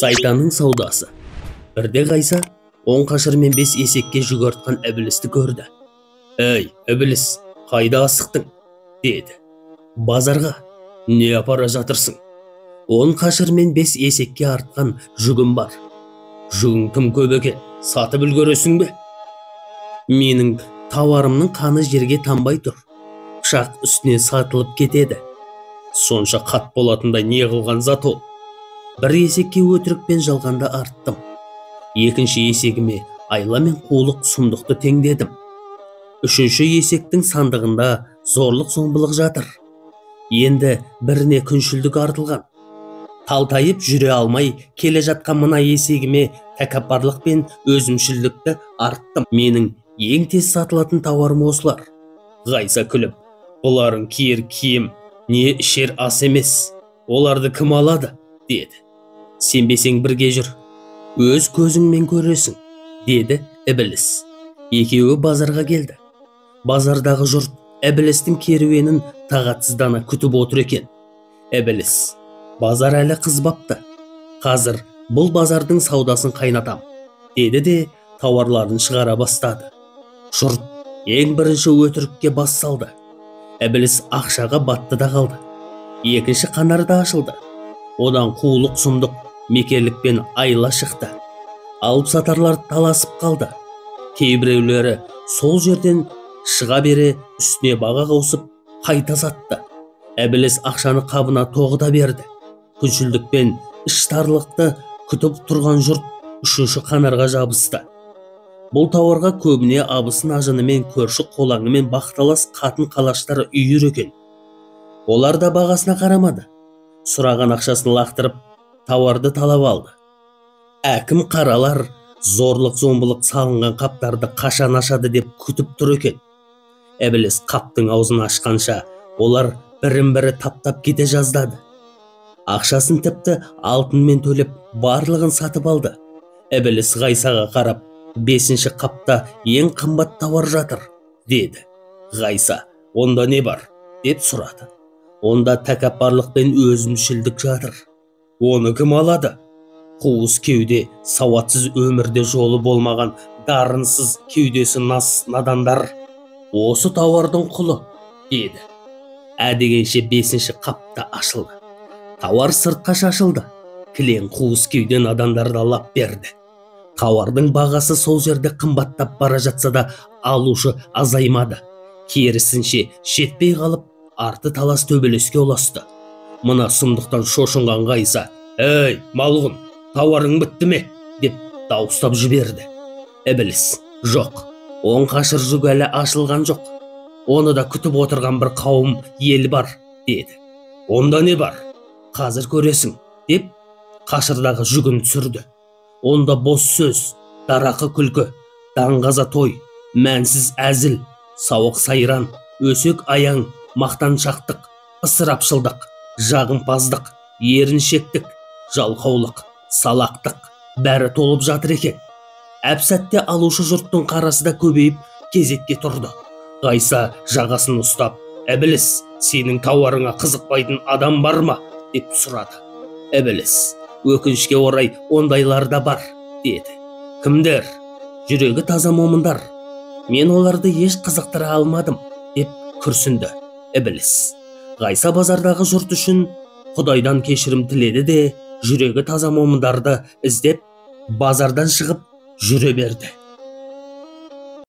Сайтанның саудасы. Бірде Ғайса 10 қашыр мен 5 есекке жүк артқан Ібілісті көрді. «Ей, Ібіліс, қайда асықтың?» деді. «Базарға. Не апара жатырсың?» «10 қашыр мен 5 есекке артқан жүгім бар». «Жүгің тым көп екен, сатып үлгересің бе?» «Менің тауарымның қаны жерге тамбай тұр. Пышақ үстіне сатылып кетеді». «Сонша қат болатындай не қылған зат ол?» «Бір есекке өтірік пен жалғанды арттым. Екінші есегіме айла мен қулық сұмдықты теңдедім. Үшінші есектің сандығында зорлық зомбылық жатыр. Енді біріне күншілдік артылған. Талтайып жүре алмай келе жатқан мына есегіме тәкаппарлық пен өзімшілдікті арттым. Менің ең тез сатылатын тауарым осылар». Ғайса күліп: «Бұларың киер киім, не ішер ас емес. Оларды кім алады?» деді. «Сенбесең бірге жүр, өз көзіңмен көресің», деді Ібіліс. Екеуі базарға келді. Базардағы жұрт Ібілістің керуенін тағатсыздана күтіп отыр екен. Ібіліс: «Базар әлі қызбапты. Қазір бұл базардың саудасын қайнатам», деді де тауарларын шығара бастады. Жұрт ең бірінші өтірікке бас салды. Ібіліс ақшаға батты да қалды. Екінші қанары да ашылды. Одан қулық сұмдық, мекерлік пен айла шықты. Алып сатарлар таласып қалды. Кейбіреулері сол жерден шыға бере үстіне баға қосып қайта сатты. Ібіліс ақшаны қабына тоғыта берді. Күншілдік пен іштарлықты күтіп тұрған жұрт үшінші қанарға жабысты. Бұл тауарға көбіне абысын ажыны мен көрші қолаңы мен бақталас қатын қалаштары үйір екен. Олар да бағасына қарамады. Сұраған ақшасын лақтырып, тауарды талап алды. Әкім қаралар зорлық зомбылық салынған қаптарды қашан ашады деп күтіп тұр екен. Ібіліс қаптың аузын ашқанша олар бірін-бірі таптап кете жаздады. Ақшасын тіпті алтынмен төлеп барлығын сатып алды. Ібіліс Ғайсаға қарап: «5-ші қапта ең қымбат тауар жатыр», деді. Ғайса: «Онда не бар?» деп сұрады. «Онда тәкаппарлық пен өзімшілдік жатыр. Оны кім алады?» «Қуыс кеуде, сауатсыз өмірде жолы болмаған, дарынсыз кеудесі надандар осы тауардың құлы», деді. Әдегенше 5-ші қапта ашылды. Тауар сыртқа шашылды. Кілең қуыс кеуде надандарды лап берді. Тауардың бағасы сол жерде қымбаттап бара жатса да алушы азаймады. Керісінше жетпей қалып, арты талас төбелеске ұласты. Мына сұмдықтан шошынған Ғайса: «Ей, малғұн, тауарың бітті ме?» деп дауыстап жіберді. Ібіліс: «Жоқ, 10 қашыр жүк әлі ашылған жоқ. Оны да күтіп отырған бір қауым ел бар», деді. «Онда не бар? Қазір көресің», деп қашырдағы жүгін түсірді. Онда бос сөз, дарақы күлкі, даңғаза той, мәнсіз әзіл, сауық сайран, өсек аяң, мақтаншақтық, ысырапшылдық, жағымпаздық, еріншектік, жалқаулық, салақтық бәрі толып жатыр екен. Әп-сәтте алушы жұрттың қарасы да көбейіп кезекке тұрды. Ғайса жағасын ұстап: «Ібіліс, сенің тауарыңа қызықпайтын адам бар ма?» деп сұрады. Ібіліс: «Өкінішке орай ондайлар да бар», деді. «Кімдер?» «Жүрегі таза момындар. Мен оларды еш қызықтыра алмадым», деп күрсінді Ібіліс. Ғайса базардағы жұрт үшін Құдайдан кешірім тіледі де жүрегі таза момындарды іздеп базардан шығып жүре берді.